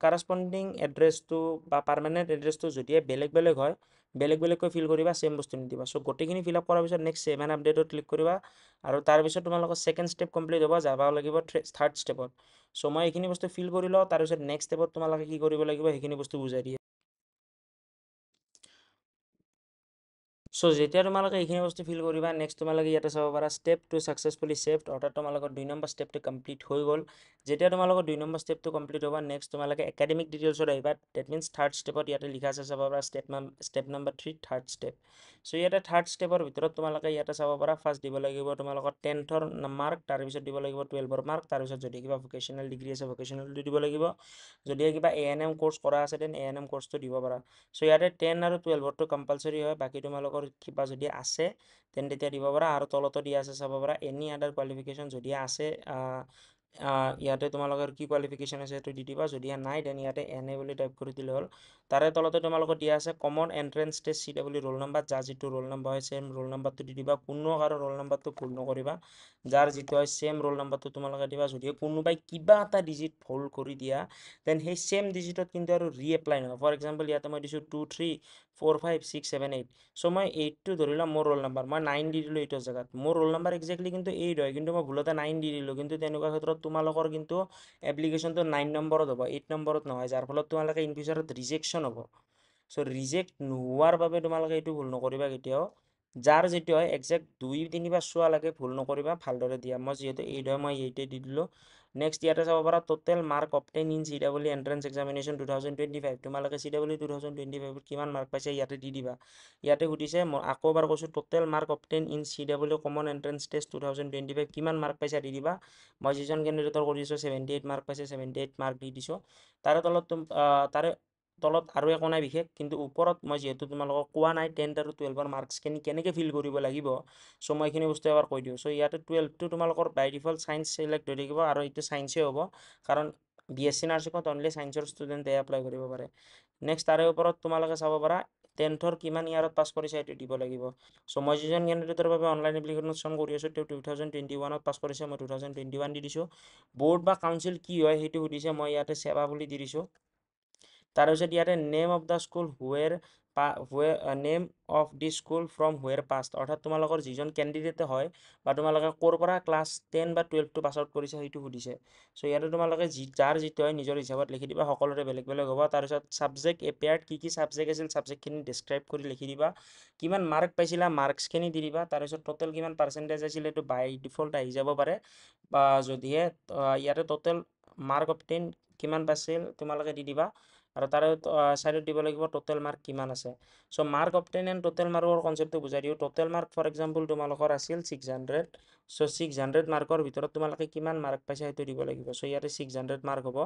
কাৰেছপণ্ডিং এড্ৰেছটো বা পাৰ্মানেণ্ট এড্ৰেছটো যদিহে বেলেগ বেলেগ হয় বেলেগ বেলেগকৈ ফিল কৰিবা ছেইম বস্তু নিদিবা চ' গোটেইখিনি ফিল আপ কৰাৰ পিছত নেক্সট ছেভ এণ্ড আপডেটত ক্লিক কৰিবা আৰু তাৰপিছত তোমালোকৰ ছেকেণ্ড ষ্টেপ কমপ্লিট হ'ব যাব লাগিব থাৰ্ড ষ্টেপত চ' মই এইখিনি বস্তু ফিল কৰি লওঁ তাৰপিছত নেক্সট ষ্টেপত তোমালোকে কি কৰিব লাগিব সেইখিনি বস্তু বুজাই দিয়ে সো যেতিয়া তোমালোকে এইখিনি বস্তু ফিল কৰিবা নেক্সট তোমালোকে ইয়াতে চাব পাৰা ষ্টেপ টু সাকসেসফুলি সেভড অৰ্থাৎ তোমালোকৰ 2 নম্বৰ ষ্টেপটো কমপ্লিট হৈ গ'ল যেতিয়া তোমালোকৰ 2 নম্বৰ ষ্টেপটো কমপ্লিট হ'ব নেক্সট তোমালোকে একাডেমিক ডিটেইলছত আহিবা ডেট মিন্স থাৰ্ড ষ্টেপত ইয়াতে লিখা আছে চাব পাৰা step number 3 third step so ইয়াতে থাৰ্ড ষ্টেপৰ ভিতৰত তোমালোকে ইয়াতে চাব পাৰা ফাৰ্ষ্ট দিব লাগিব তোমালোকৰ 10ৰ মাৰ্ক তাৰপিছত দিব লাগিব 12ৰ মাৰ্ক তাৰপিছত যদি কিবা ভোকেশনাল ডিগ্ৰী আছে ভোকেশনালটো দিব লাগিব যদি কিবা এএনএম কোৰ্স কৰা আছে দেন এএনএম কোৰ্সটো দিব পাৰা সো ইয়াতে 10 আৰু 12ৰটো কম্পালসৰি হয় বাকি তোমালোকৰ কিবা যদি আছে তেন তেতিয়া দিব পাৰা আৰু তলতো দিয়া আছে চাব পাৰা এনি আদাৰ কোৱালিফিকেশন যদি আছে ইয়াতে তোমালোকৰ কি কোৱালিফিকেশন আছে সেইটো দি দিবা যদি নাই দেন ইয়াতে এনএ বুলি টাইপ কৰি দিলে হ'ল তাৰে তলতে তোমালোকৰ দিয়া আছে common entrance test CW roll number যাৰ যিটো ৰোল নাম্বাৰ হয় সেম ৰোল নাম্বাৰটো দি দিবা কোনো কাৰো ৰোল নাম্বাৰটো ভুল নকৰিবা যাৰ যিটো হয় সেম ৰোল নাম্বাৰটো তোমালোকে দিবা যদি কোনোবাই কিবা এটা ডিজিট ভুল কৰি দিয়া দেন সেই সেম ডিজিটত কিন্তু আৰু ৰিএপ্লাই নহয় ফৰ এক্সাম্পল ইয়াতে মই দিছো 2 3 4 5 6 7 8 সো মই 8টো ধৰিলা মোৰ ৰোল নাম্বাৰ মই 9 দি দিলো এইটো জায়গাত মোৰ ৰোল নাম্বাৰ এক্স্যাক্টলি কিন্তু 8 হয় কিন্তু মই ভুলতে 9 দি দিলো কিন্তু তেনেকুৱা ক্ষেত্ৰত তোমালোকৰ কিন্তু এপ্লিকেশনটো 9 নম্বৰত হ'ব 8 নম্বৰত নহয় যাৰ ফলত তোমালোকে ইন ফিউচাৰত ৰিজেকশন হ'ব সো ৰিজেক্ট নোহোৱাৰ বাবে তোমালোকে এইটো ভুল নকৰিবা কেতিয়াও যাৰ যেটো হয় এক্সাক্ট 2 3 বাৰ চোৱা লাগে ভুল নকৰিবা ভালদৰে দিয়া মই যেহেতু 8 হয় মই 8 দি দিলো নেক্সট ইয়াতে চাব পাৰা total mark obtain in CW entrance examination 2025 তোমালোকে সিডব্লিউ 2025 কিমান মাৰ্ক পাইছে ইয়াতে দি দিবা ইয়াতে সুধিছে মই আকৌ এবাৰ কৈছো total mark obtain in CW common entrance test 2025 কিমান মাৰ্ক পাইছে দি দিবা মই যিজন ক্যান্ডিডেটৰ কৰিছো 78 মাৰ্ক পাইছে 78 মাৰ্ক দি দিছো তাৰে তলত আৰু একো নাই বিশেষ কিন্তু ওপৰত মই যেহেতু তোমালোকক কোৱা নাই 10 আৰু 12ৰ মাৰ্কস কেনেকৈ ফিল কৰিব লাগিব সো মই এইখিনি বস্তু এবাৰ কৈ দিওঁ সো ইয়াতে 12টো তোমালোকৰ বাই ডিফল্ট সায়েন্স সিলেক্ট হৈ থাকিব আৰু এইটো সায়েন্সে হ'ব কাৰণ বিএসসি নাৰ্ছিঙত অনলি সায়েন্সৰ ষ্টুডেণ্টে এপ্লাই কৰিব পাৰে নেক্সট তাৰে ওপৰত তোমালোকে চাব পাৰা 10ৰ কিমান ইয়াৰত পাছ কৰিছে এইটো দিব লাগিব সো মই যিজন ক্যান্ডিডেটৰ বাবে অনলাইন এপ্লিকেশন কৰি আছো তেওঁ 2021ত পাছ কৰিছে মই 2021 দি দিছো বোৰ্ড বা কাউন্সিল কি হয় সেইটো সুধিছে মই ইয়াতে সেৱা বুলি দি দিছো তাৰপিছত ইয়াতে name of the school where name of the school from where passed অৰ্থাৎ তোমালোকৰ যিজন ক্যান্ডিডেট হয় বা তোমালোকে ক'ৰ পৰা ক্লাছ 10 বা 12টো পাছ আউট কৰিছে সেইটো সুধিছে সো ইয়াতে তোমালোকে যাৰ যিটো হয় নিজৰ হিচাপত লিখি দিবা সকলোৰে বেলেগ বেলেগ হ'ব তাৰপিছত সাবজেক্ট এপিয়াৰ্ড কি সাবজেক্ট আছিল সাবজেক্টখিনি ডেসক্ৰাইব কৰি লিখি দিবা কিমান মাৰ্ক পাইছিলা মাৰ্কসখিনি দি দিবা তাৰপিছত টোটেল কিমান পাৰ্সেন্টেজ আছিল এইটো বাই ডিফল্ট আহি যাব পাৰে বা যদিহে ইয়াতে টোটেল মাৰ্ক অবটেইন কিমান পাইছিল তোমালোকে দি দিবা আৰু তাৰে সাইডত দিব লাগিব টোটেল মাৰ্ক কিমান আছে so mark obtain and total মাৰ্কৰ কনসেপ্টটো বুজাই দিও টোটেল মাৰ্ক ফৰ এক্সাম্পল তোমালোকৰ আছিল 600 সো 600 মাৰ্কৰ ভিতৰত তোমালোকে কিমান মাৰ্ক পাইছা সেইটো দিব লাগিব সো ইয়াতে 600 মাৰ্ক হ'ব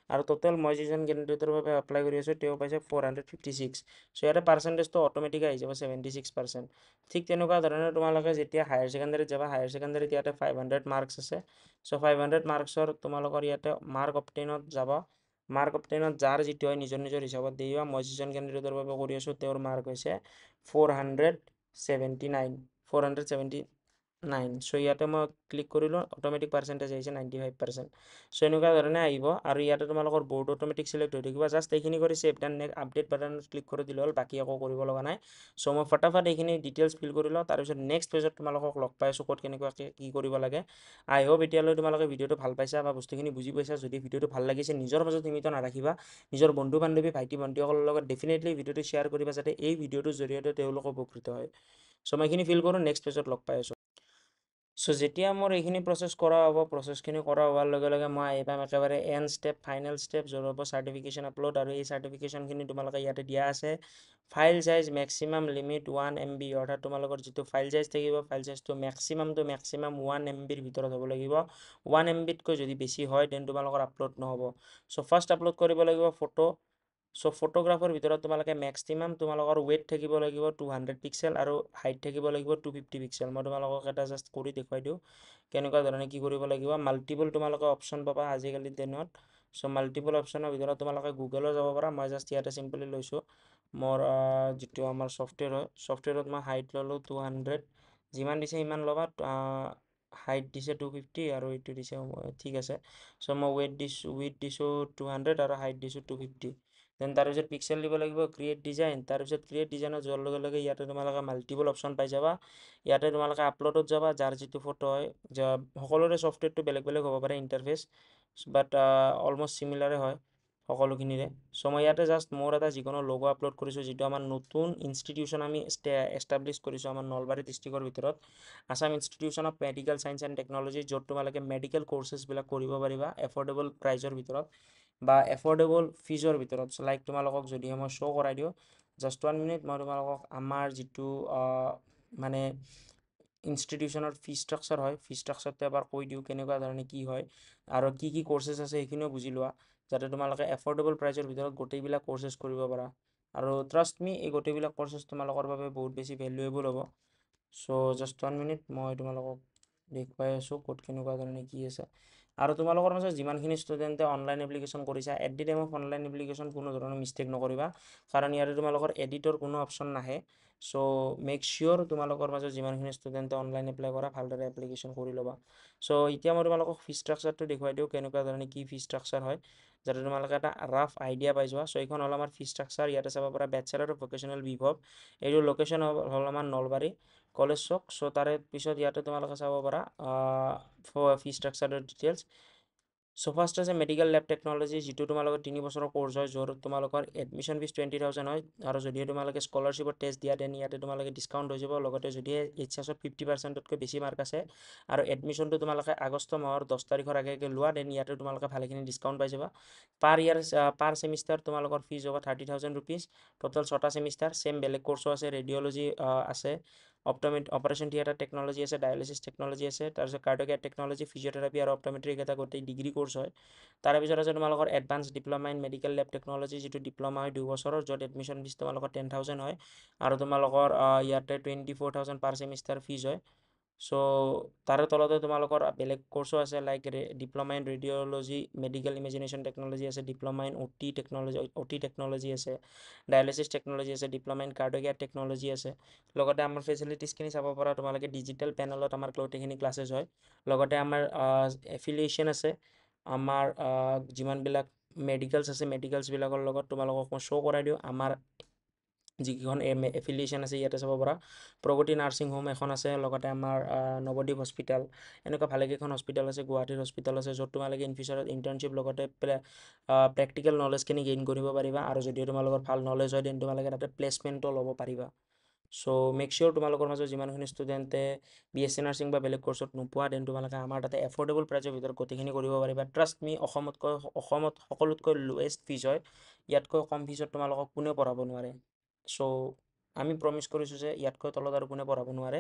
আৰু টোটেল মই যিজন ক্যান্ডিডেটৰ বাবে এপ্লাই কৰি আছো তেওঁ পাইছে 456 সো ইয়াতে পাৰ্সেন্টেজটো অটোমেটিক আহি যাব 76% ঠিক তেনেকুৱা ধৰণে তোমালোকে যেতিয়া হায়াৰ সেকেন্ডাৰীত যাবা হায়াৰ সেকেন্ডাৰীত ইয়াতে 500 মাৰ্কস আছে সো 500 মাৰ্কসৰ তোমালোকৰ ইয়াতে মাৰ্ক অবটেইনত যাবা মাৰ্ক অবটেইনত যাৰ যিটো হয় নিজৰ হিচাপত দিবা মই যিজন ক্যান্ডিডেটৰ বাবে কৰি আছো তেওঁৰ মাৰ্ক হৈছে 479 সো ইয়াতে মই ক্লিক কৰিলো অটোমেটিক পাৰ্সেন্টেজ আহিছে 95% সো এনেকুৱা ধৰণে আহিব আৰু ইয়াতে তোমালোকৰ বোৰ্ড অটোমেটিক সিলেক্ট হৈ থাকিব জাস্ট এইখিনি কৰি সেভ ডান নেক্সট আপডেট বাটনত ক্লিক কৰি দিলে হ'ল বাকি একো কৰিব লগা নাই সো মই ফটাফট এইখিনি ডিটেইলছ ফিল কৰি লওঁ তাৰপিছত নেক্সট পেজত তোমালোকক লগ পাই আছো ক'ত কেনেকুৱাকৈ কি কৰিব লাগে আই হোপ এতিয়ালৈ তোমালোকে ভিডিঅ'টো ভাল পাইছা বা বস্তুখিনি বুজি পাইছা যদি ভিডিঅ'টো ভাল লাগিছে নিজৰ মাজত সীমিত নাৰাখিবা নিজৰ বন্ধু বান্ধৱী ভাইটি ভণ্টিসকলৰ লগত ডেফিনেটলি ভিডিঅ'টো শ্বেয়াৰ কৰিবা যাতে এই ভিডিঅ'টোৰ জৰিয়তে তেওঁলোক উপকৃত হয় সো মই এইখিনি ফিল কৰোঁ নেক্সট পেজত লগ পাই আছো সো যেতিয়া মোৰ এইখিনি প্ৰসেছ কৰা হ'ব প্ৰসেছখিনি কৰা হোৱাৰ লগে লগে মই আহি পাম একেবাৰে এণ্ড ষ্টেপ ফাইনেল ষ্টেপ য'ৰ হ'ব চাৰ্টিফিকেশ্যন আপলোড আৰু এই চাৰ্টিফিকেশ্যনখিনি তোমালোকে ইয়াতে দিয়া আছে file size maximum limit 1 MB অৰ্থাৎ তোমালোকৰ যিটো ফাইল সাইজ থাকিব ফাইল সাইজটো মেক্সিমাম 1 MBৰ ভিতৰত হ'ব লাগিব 1 MBতকৈ যদি বেছি হয় দেন তোমালোকৰ আপলোড নহ'ব সো ফাৰ্ষ্ট আপলোড কৰিব লাগিব ফটো সো ফটোগ্ৰাফৰ ভিতৰত তোমালোকে মেক্সিমাম তোমালোকৰ ৱেট থাকিব লাগিব 200 পিক্সেল আৰু হাইট থাকিব লাগিব 250 পিক্সেল মই তোমালোকক এটা জাষ্ট কৰি দেখুৱাই দিওঁ কেনেকুৱা ধৰণে কি কৰিব লাগিব মাল্টিপল তোমালোকে অপচন পাবা আজিকালি দিনত সো মাল্টিপল অপচনৰ ভিতৰত তোমালোকে গুগলো যাব পাৰা মই জাষ্ট ইয়াতে সিম্পলি লৈছো মোৰ যিটো আমাৰ সফটৱেৰ হয় সফটৱেৰত মই হাইট ললো 200 যিমান দিছে ইমান ল'বা হাইট দিছে 250 আৰু এইটো দিছে ঠিক আছে সো মই ৱেট দিছো 200 আৰু হাইট দিছো 250 দেন তাৰপিছত পিক্সেল দিব লাগিব ক্ৰিয়েট ডিজাইন তাৰপিছত ক্ৰিয়েট ডিজাইনত যোৱাৰ লগে লগে ইয়াতে তোমালোকে মাল্টিপল অপচন পাই যাবা ইয়াতে তোমালোকে আপলোডত যাবা যাৰ যিটো ফটো হয় সকলোৰে সফটৱেৰটো বেলেগ বেলেগ হ'ব পাৰে ইণ্টাৰফেচ বাট অলমোষ্ট চিমিলাৰে হয় সকলোখিনিৰে। চ' মই ইয়াতে জাষ্ট মোৰ এটা যিকোনো লগো আপলোড কৰিছোঁ, যিটো আমাৰ নতুন ইনষ্টিটিউশ্যন আমি এষ্টাব্লিছ কৰিছোঁ আমাৰ নলবাৰী ডিষ্ট্ৰিক্টৰ ভিতৰত, Assam institution of medical science and technology, য'ত তোমালোকে মেডিকেল কৰ্চেছবিলাক কৰিব পাৰিবা এফৰ্ডেবল প্ৰাইজৰ ভিতৰত বা এফৰ্ডেবল ফিজৰ ভিতৰত। চ' লাইক তোমালোকক যদিহে মই শ্ব' কৰাই দিওঁ, জাষ্ট 1 মিনিট, মই তোমালোকক আমাৰ যিটো মানে ইনষ্টিটিউশ্যনৰ ফি ষ্ট্ৰাকচাৰ হয়, ফি ষ্ট্ৰাকচাৰটো এবাৰ কৈ দিওঁ কেনেকুৱা ধৰণে কি হয় আৰু কি কৰ্চেছ আছে সেইখিনিও বুজি লোৱা, যাতে তোমালোকে এফৰ্ডেবল প্ৰাইচৰ ভিতৰত গোটেইবিলাক কৰ্চেছ কৰিব পাৰা। আৰু ট্ৰাষ্ট মি, এই গোটেইবিলাক কৰ্চেছ তোমালোকৰ বাবে বহুত বেছি ভেলুৱেবল হ'ব। চ' জাষ্ট 1 মিনিট, মই তোমালোকক দেখুৱাই আছোঁ ক'ত কেনেকুৱা ধৰণে কি আছে। আৰু তোমালোকৰ মাজত যিমানখিনি ষ্টুডেণ্টে অনলাইন এপ্লিকেশ্যন কৰিছা, at the time of online application কোনো ধৰণৰ মিষ্টেক নকৰিবা, কাৰণ ইয়াতে তোমালোকৰ এডিটৰ কোনো অপশ্যন নাহে। চ' মেক চিয়'ৰ তোমালোকৰ মাজত যিমানখিনি ষ্টুডেণ্টে অনলাইন এপ্লাই কৰা, ভালদৰে এপ্লিকেশ্যন কৰি ল'বা। চ' এতিয়া মই তোমালোকক ফি ষ্ট্ৰাকচাৰটো দেখুৱাই দিওঁ কেনেকুৱা ধৰণে কি ফি ষ্ট্ৰাকচাৰ হয়, যাতে তোমালোকে এটা ৰাফ আইডিয়া পাই যোৱা। চ' এইখন হ'ল আমাৰ ফি ষ্ট্ৰাকচাৰ, ইয়াতে চাব পৰা বেচেলাৰ অফ ভকেশ্যনেল বিভৱ, এইটো লোকেশ্যন হ'ল আমাৰ নলবাৰী কলেজ চক। চ' তাৰে পিছত ইয়াতে তোমালোকে চাব পাৰা ফি ষ্ট্ৰাকচাৰৰ ডিটেইলছ। চ' ফাৰ্ষ্ট আছে মেডিকেল লেব টেকন'লজি, যিটো তোমালোকৰ 3 বছৰৰ কৰ্চ হয়, য'ত তোমালোকৰ এডমিশ্যন ফিজ 20,000 হয়। আৰু যদিহে তোমালোকে স্কলাৰশ্বিপত টেষ্ট দিয়া, দেন ইয়াতে তোমালোকে ডিছকাউণ্ট হৈ যাব। লগতে যদিহে এইচএছত 50%তকৈ বেছি মাৰ্ক আছে আৰু এডমিশ্যনটো তোমালোকে আগষ্ট মাহৰ 10 তাৰিখৰ আগে লোৱা, দেন ইয়াতে তোমালোকে ভালেখিনি ডিছকাউণ্ট পাই যাবা। পাৰ ছেমিষ্টাৰ তোমালোকৰ ফিজ হ'ব 30,000 ৰুপিজ, ট'টেল 6টা ছেমিষ্টাৰ। ছেম বেলেগ কৰ্চো আছে, ৰেডিঅ'লজি আছে, অপাৰেশ্যন থিয়েটাৰ টেকন'লজি আছে, ডায়ালিচিছ টেকন'লজি আছে, তাৰপিছত কাৰ্ডিঅ'কেয়াৰ টেকন'লজি, ফিজিঅ'থেৰাপি আৰু অপট'মেট্ৰিক এটা গোটেই ডিগ্ৰী কৰ্চ হয়। তাৰপিছত আছে তোমালোকৰ advance diploma in medical lab technology, যিটো ডিপ্ল'মা হয় 2 বছৰৰ, য'ত এডমিশ্যন ফিজ তোমালোকৰ 10,000 হয় আৰু তোমালোকৰ ইয়াতে 24,000 পাৰ ছেমিষ্টাৰ ফিজ হয়। চ' তাৰে তলতে তোমালোকৰ বেলেগ কৰ্চো আছে, like diploma in radiology medical imagination technology আছে, diploma in O' T technology আছে, ডায়ালিচিছ টেকন'লজি আছে, ডিপ্ল'মা ইন কাৰ্ডিঅ'কেয়াৰ টেকন'লজি আছে। লগতে আমাৰ ফেচিলিটিছখিনি চাব পৰা, তোমালোকে ডিজিটেল পেনেলত আমাৰ গোটেইখিনি ক্লাছেছ হয়। লগতে আমাৰ এফিলিয়েশ্যন আছে, আমাৰ যিমানবিলাক মেডিকেলছ আছে, মেডিকেলছবিলাকৰ লগত তোমালোকক মই শ্ব' কৰাই দিওঁ। আমাৰ যিকেইখন এফিলিয়েশ্যন আছে ইয়াতে চাব পৰা, প্ৰগতি নাৰ্ছিং হোম এখন আছে, লগতে আমাৰ নৱদ্বীপ হস্পিটেল, এনেকুৱা ভালেকেইখন হস্পিটেল আছে, গুৱাহাটীৰ হস্পিটেল আছে, য'ত তোমালোকে ইন ফিউচাৰত ইণ্টাৰ্ণশ্বিপ লগতে প্ৰেক্টিকেল নলেজখিনি গেইন কৰিব পাৰিবা। আৰু যদি তোমালোকৰ ভাল নলেজ হয়, দেন তোমালোকে তাতে প্লেচমেণ্টো ল'ব পাৰিবা। চ' মেক চিয়'ৰ তোমালোকৰ মাজত যিমানখিনি ষ্টুডেণ্টে BSc নাৰ্ছিং বা বেলেগ কৰ্চত নোপোৱা, দেন তোমালোকে আমাৰ তাতে এফৰ্ডেবল প্ৰাইচৰ ভিতৰত গোটেইখিনি কৰিব পাৰিবা। ট্ৰাষ্ট মি, অসমত সকলোতকৈ লোৱেষ্ট ফিজ হয়, ইয়াতকৈ কম ফিজত তোমালোকক কোনেও পঢ়াব নোৱাৰে। চ' আমি প্ৰমিছ কৰিছোঁ যে ইয়াতকৈ তলত আৰু কোনে পঢ়াব নোৱাৰে।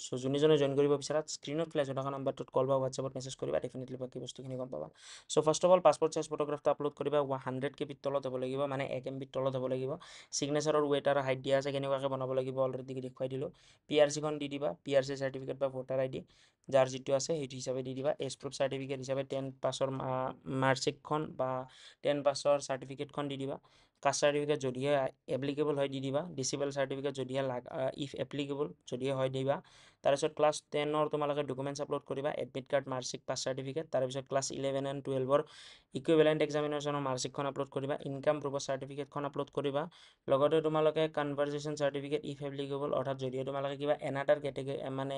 চ' যোনে জইন কৰিব বিচাৰা, স্ক্ৰীনত ফ্লেছ হৈ থকা নাম্বাৰটোত কল বা হোৱাটছএপত মেছেজ কৰিবা, ডেফিনেটলি বাকী বস্তুখিনি গম পাবা। So' first of all passport size ফটোগ্ৰাফটো আপলোড কৰিবা, 100 KB তলত হ'ব লাগিব, মানে 1 MB তলত হ'ব লাগিব। ছিগনেচাৰৰ ৱেট আৰু হাইট দিয়া আছে, কেনেকুৱাকৈ বনাব লাগিব অলৰেডি দেখুৱাই দিলোঁ। PRCখন দি দিবা, PRC চাৰ্টিফিকেট বা ভোটাৰ ID, যাৰ যিটো আছে সেইটো হিচাপে দি দিবা। এজ প্ৰুফ চাৰ্টিফিকেট হিচাপে 10 পাছৰ মাৰ্কশ্বিটখন বা 10 পাছৰ চাৰ্টিফিকেটখন দি দিবা। কাষ্ট চাৰ্টিফিকেট যদিহে এপ্লিকেবল হয় দি দিবা। ডিচেবল চাৰ্টিফিকেট যদিহে ইফ এপ্লিকেবল যদিহে হয় দিবা। তাৰপিছত ক্লাছ 10ৰ তোমালোকে ডকুমেণ্টছ আপলোড কৰিবা, admit card, marksheet, pass certificate. তাৰপিছত ক্লাছ 11 এণ্ড 12ৰ ইকুইভেলেণ্ট এক্সামিনেশ্যনৰ মাৰ্কশ্বিটখন আপলোড কৰিবা, ইনকাম প্ৰুফৰ চাৰ্টিফিকেটখন আপলোড কৰিবা। লগতে তোমালোকে কনভাৰ্জেশ্যন চাৰ্টিফিকেট ইফ এপ্লিকেবল, অৰ্থাৎ যদিহে তোমালোকে কিবা এনাডাৰ কেটেগৰী মানে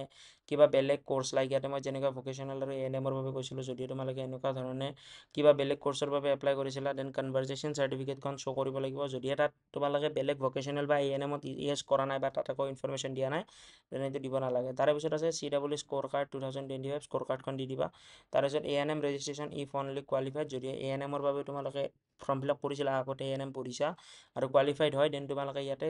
কিবা বেলেগ কৰ্চ, লাইক ইয়াতে মই যেনেকুৱা ভকেশ্যনেল আৰু ANMৰ বাবে কৈছিলোঁ, যদিহে তোমালোকে এনেকুৱা ধৰণে কিবা বেলেগ কৰ্চৰ বাবে এপ্লাই কৰিছিলা, দেন কনভাৰ্জেশ্যন চাৰ্টিফিকেটখন শ্ব' কৰিব লাগিব। যদিহে তাত তোমালোকে বেলেগ ভকেশ্যনেল বা ANMত ইয়েছ কৰা নাই বা তাত একো ইনফৰমেশ্যন দিয়া নাই, তেনে এইটো দিব নালাগে। তাৰেপিছত আছে CEE স্ক'ৰ কাৰ্ড 2025 স্ক'ৰ কাৰ্ডখন দি দিবা। তাৰপিছত ANM registration if only qualified, যদিহে ANMৰ বাবে তোমালোকে ফৰ্ম ফিল আপ কৰিছিলা, আগতে ANM পঢ়িছা আৰু কোৱালিফাইড হয়, দেন তোমালোকে ইয়াতে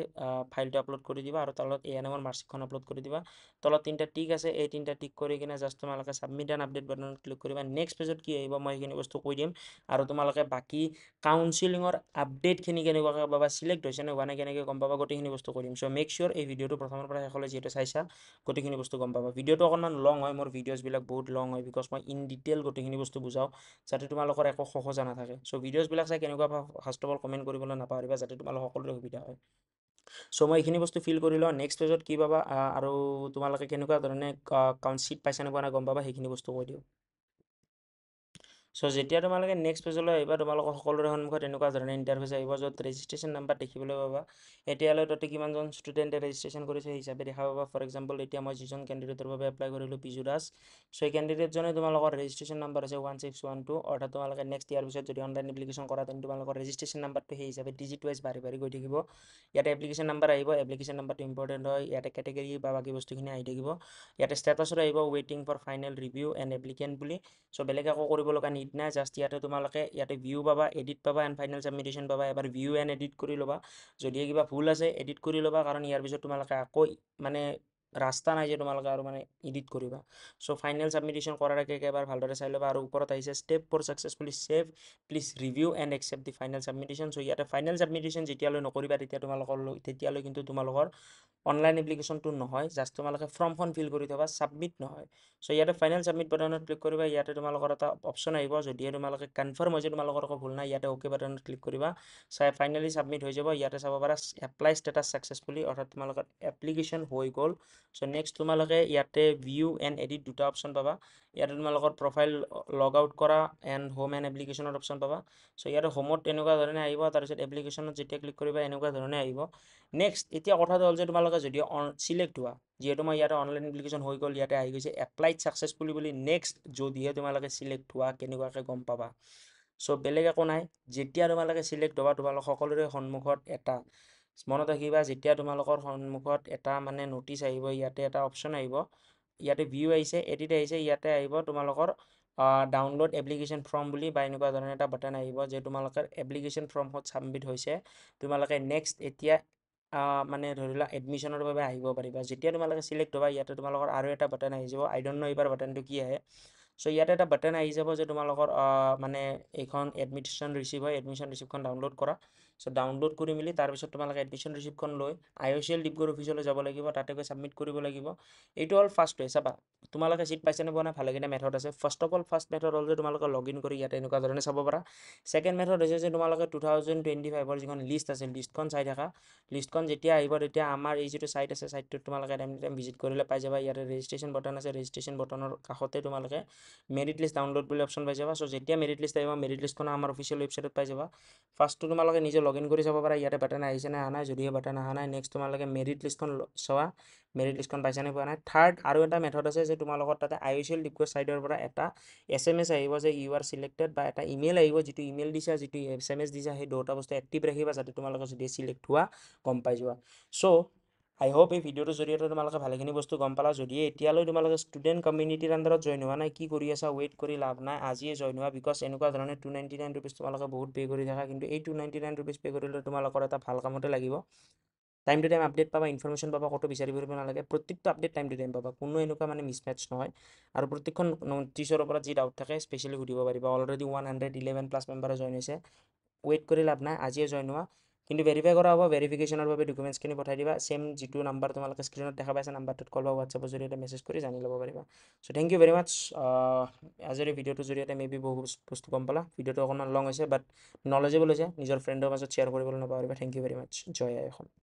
ফাইলটো আপলোড কৰি দিবা আৰু তলত ANMৰ মাৰ্কশ্বিটখন আপলোড কৰি দিবা। তলত 3টা টিক আছে, এই 3টা টিক কৰি কিনে জাষ্ট তোমালোকে ছাবমিট এণ্ড আপডেট বাটনত ক্লিক কৰিবা। নেক্সট পেজত কি আহিব মই সেইখিনি বস্তু কৈ দিম, আৰু তোমালোকে বাকী কাউন্সিলিঙৰ আপডেটখিনি কেনেকুৱাকৈ পাবা, চিলেক্ট হৈছে নে হোৱা নাই কেনেকৈ গম পাবা, গোটেইখিনি বস্তু কৈ দিম। চ' মেক চিয়'ৰ এই ভিডিঅ'টো প্ৰথমৰ পৰা শেষলৈ যিহেতু চাইছা, গোটেইখিনি বস্তু গম পাবা। ভিডিঅ'টো অকণমান লং হয়, মোৰ ভিডিঅ'ছবিলাক বহুত লং হয়, বিকজ মই ইন ডিটেইল গোটেইখিনি বস্তু বুজাওঁ, যাতে তোমালোকৰ একো সহজা নাথাকে। চ' ভিডিঅ'ছবিলাক চাই কেনেকুৱা ফাৰ্ষ্ট অফ অল কমেণ্ট কৰিবলৈ নাপাহৰিবা, যাতে তোমালোকৰ সকলোৰে সুবিধা হয়। চ' মই এইখিনি বস্তু ফিল কৰি লওঁ, নেক্সট পেজত কি পাবা আৰু তোমালোকে কেনেকুৱা ধৰণে চিট পাইছা নে পোৱা নাই গম পাবা, সেইখিনি বস্তু কৈ দিওঁ। সো যেতিয়া তোমালোকে নেক্সট পেজলৈ আহিবা তোমালোকৰ সকলোৰে সন্মুখত এনেকুৱা ধৰণে ইণ্টাৰফেচ আহিব য'ত ৰেজিষ্ট্ৰেশ্যন নাম্বাৰ দেখিবলৈ পাবা এতিয়ালৈ তাতে কিমানজন ষ্টুডেণ্টে ৰেজিষ্ট্ৰেশ্যন কৰিছে হিচাপে দেখা পাবা ফৰ এক্সাম্পল এতিয়া মই যিজন কেণ্ডিডেটৰ বাবে এপ্লাই কৰিলোঁ পিজু দাস সো এই কেণ্ডিডেটজনে তোমালোকৰ ৰেজিষ্ট্ৰেশ্যন নাম্বাৰ আছে 1612 অৰ্থাৎ তোমালোকে নেক্সট ইয়াৰ পিছত যদি অনলাইন এপ্লিকেশ্যন কৰা তেন্তে তোমালোকৰ ৰেজিষ্ট্ৰেশ্যন নাম্বাৰটো সেই হিচাপে ডিজিট ৱাইজ বাঢ়ি বাঢ়ি গৈ থাকিব ইয়াতে এপ্লিকেশ্যন নাম্বাৰ আহিব এপ্লিকেশ্যন নাম্বাৰটো ইম্পৰ্টেণ্ট হয় ইয়াতে কেটেগৰী বা বাকী বস্তুখিনি আহি থাকিব ইয়াতে ষ্টেটাছত আহিব ৱেইটিং for final review and applicant বুলি সো বেলেগ একো কৰিব লগা নিড নাই জাষ্ট ইয়াতে তোমালোকে ইয়াতে ভিউ পাবা এডিট পাবা এণ্ড ফাইনেল ছাবমিটেশ্যন পাবা এবাৰ ভিউ এণ্ড এডিট কৰি ল'বা যদিহে কিবা ভুল আছে এডিট কৰি ল'বা কাৰণ ইয়াৰ পিছত তোমালোকে আকৌ মানে ৰাস্তা নাই যে তোমালোকে আৰু মানে এডিট কৰিবা সো ফাইনেল ছাবমিটেশ্যন কৰাৰ আগে এবাৰ ভালদৰে চাই ল'বা আৰু ওপৰত আহিছে step for successfully save please review and accept the final submission so ইয়াতে ফাইনেল ছাবমিটেশ্যন যেতিয়ালৈ নকৰিবা তেতিয়ালৈ কিন্তু তোমালোকৰ অনলাইন এপ্লিকেশ্যনটো নহয় জাষ্ট তোমালোকে ফৰ্মখন ফিল কৰি থবা ছাবমিট নহয় সো ইয়াতে ফাইনেল ছাবমিট বাটনত ক্লিক কৰিবা ইয়াতে তোমালোকৰ এটা অপশ্যন আহিব যদিহে তোমালোকে কনফাৰ্ম হৈছে তোমালোকৰ একো ভুল নাই ইয়াতে অ'কে বাটনত ক্লিক কৰিবা চাই ফাইনেলি ছাবমিট হৈ যাব ইয়াতে চাব পাৰা এপ্লাই ষ্টেটাছ ছাকচেছফুলি অৰ্থাৎ তোমালোকৰ এপ্লিকেশ্যন হৈ গ'ল সো নেক্সট তোমালোকে ইয়াতে ভিউ এণ্ড এডিট দুটা অপশ্যন পাবা ইয়াতে তোমালোকৰ প্ৰফাইল লগ আউট কৰা এণ্ড হোম এণ্ড এপ্লিকেশ্যনৰ অপশ্যন পাবা সো ইয়াতে হোমত এনেকুৱা ধৰণে আহিব তাৰপিছত এপ্লিকেশ্যনত যেতিয়া ক্লিক কৰিবা এনেকুৱা ধৰণে আহিব নেক্সট এতিয়া কথাটো হ'ল যে তোমালোকে যদি চিলেক্ট হোৱা যিহেতু মই ইয়াতে অনলাইন এপ্লিকেশ্যন হৈ গ'ল ইয়াতে আহি গৈছে এপ্লাইড ছাকচেছফুলি বুলি নেক্সট যদিহে তোমালোকে চিলেক্ট হোৱা কেনেকুৱাকৈ গম পাবা সো বেলেগ একো নাই যেতিয়া তোমালোকে চিলেক্ট হ'বা তোমালোক সকলোৰে সন্মুখত এটা মনত ৰাখিবা যেতিয়া তোমালোকৰ সন্মুখত এটা মানে নটিচ আহিব ইয়াতে এটা অপশ্যন আহিব ইয়াতে ভিউ আহিছে এডিট আহিছে ইয়াতে আহিব তোমালোকৰ ডাউনলোড এপ্লিকেশ্যন ফৰ্ম বুলি বা এনেকুৱা ধৰণৰ এটা বাটন আহিব যে তোমালোকৰ এপ্লিকেশ্যন ফৰ্মত ছাবমিট হৈছে তোমালোকে নেক্সট এতিয়া মানে ধৰি লোৱা এডমিশ্যনৰ বাবে আহিব পাৰিবা যেতিয়া তোমালোকে চিলেক্ট হ'বা ইয়াতে তোমালোকৰ আৰু এটা বাটন আহি যাব আই ডোণ্ট ন' এইবাৰ বাটনটো কি আহে সো ইয়াতে এটা বাটন আহি যাব যে তোমালোকৰ মানে এইখন এডমিশ্যন ৰিচিভ হয় এডমিশ্যন ৰিচিপ্টখন ডাউনলোড কৰা সো ডাউনলোড কৰি মেলি তাৰপিছত তোমালোকে এডমিশ্যন ৰিচিপ্টখন লৈ IOCL ডিব্ৰুগড় অফিচলৈ যাব লাগিব তাতে গৈ ছাবমিট কৰিব লাগিব এইটো হ'ল ফাৰ্ষ্ট ৱে চাবা তোমালোকে চিট পাইছে নে পোৱা নাই ভালেখিনি মেথড আছে first of all first method হ'ল যে তোমালোকে লগ ইন কৰি ইয়াতে এনেকুৱা ধৰণে চাব পাৰা ছেকেণ্ড মেথড হৈছে যে তোমালোকে 2025 যিখন লিষ্ট আছে লিষ্টখন চাই থাকা লিষ্টখন যেতিয়া আহিব তেতিয়া আমাৰ এই যিটো ছাইট আছে ছাইটটোত তোমালোকে টাইম ভিজিট কৰিলে পাই যাবা ইয়াতে ৰেজিষ্ট্ৰেশ্যন বটন আছে ৰেজিষ্ট্ৰেশ্যন বটনৰ কাষতে তোমালোকে মেৰিট লিষ্ট ডাউনলোড বুলি অপশ্যন পাই যাবা সো যেতিয়া মেৰিট লিষ্ট আহিব মেৰিট লিষ্টখন আমাৰ অফিচিয়েল ৱেবছাইটত পাই যাবা ফাৰ্ষ্টটো তোমালোকে নিজে লগ ইন কৰি চাব পাৰা ইয়াতে বাটন আহিছে নে অহা নাই যদিহে বাটন অহা নাই নেক্সট তোমালোকে মেৰিট লিষ্টখন চোৱা মেৰিট লিষ্টখন পাইছে নে পোৱা নাই থাৰ্ড আৰু এটা মেথড আছে যে তোমালোকৰ তাতে IOCL ডিব্ৰুগড় ছাইডৰ পৰা এটা SMS আহিব যে ইউ আৰ চিলেক্টেড বা এটা ইমেইল আহিব যিটো ইমেইল দিছা যিটো SMS দিছা সেই দুটা বস্তু এক্টিভ ৰাখিবা যাতে তোমালোকে যদি চিলেক্ট হোৱা গম পাই যোৱা সো আই হোপ এই ভিডিঅ'টোৰ জৰিয়তে তোমালোকে ভালেখিনি বস্তু গম পালা যদিহে এতিয়ালৈ তোমালোকে ষ্টুডেণ্ট কমিউনিটিৰ আণ্ডাৰত জইন হোৱা নাই কি কৰি আছা ৱেইট কৰি লাভ নাই আজিয়ে জইন হোৱা বিকজ এনেকুৱা ধৰণে 299 ৰুপিজ তোমালোকে বহুত পে' কৰি থাকা কিন্তু এই 299 ৰুপিজ পে' কৰিলে তোমালোকৰ এটা ভাল কামতে লাগিব টাইম টু টাইম আপডেট পাবা ইনফৰমেশ্যন পাবা ক'তো বিচাৰি ফুৰিব নালাগে প্ৰত্যেকটো আপডেট টাইম টু টাইম পাবা কোনো এনেকুৱা মানে মিছমেটচ নহয় আৰু প্ৰত্যেকখন নটিছৰ ওপৰত যি ডাউট থাকে স্পেচিয়েলি সুধিব পাৰিবা অলৰেডি 111+ মেম্বাৰে জইন হৈছে ৱেইট কৰি লাভ নাই আজিয়ে জইন হোৱা কিন্তু ভেৰিফাই কৰা হ'ব ভেৰিফিকেশ্যনৰ বাবে ডকুমেণ্টছখিনি পঠাই দিবা ছেম যিটো নাম্বাৰ তোমালোকে স্ক্ৰীণত দেখা পাইছা নাম্বাৰটোত কল বা হোৱাটছআপৰ জৰিয়তে মেছেজ কৰি জানি ল'ব পাৰিবা চ' থেংক ইউ ভেৰি মাছ আজিৰ এই ভিডিঅ'টোৰ জৰিয়তে মেবি বহুত বস্তু গম পালা ভিডিঅ'টো অকণমান লং হৈছে বাট নলেজেবল হৈছে নিজৰ ফ্ৰেণ্ডৰ মাজত শ্বেয়াৰ কৰিবলৈ নাপাহৰিবা থেংক ইউ ভেৰি মাছ জয় আই অসম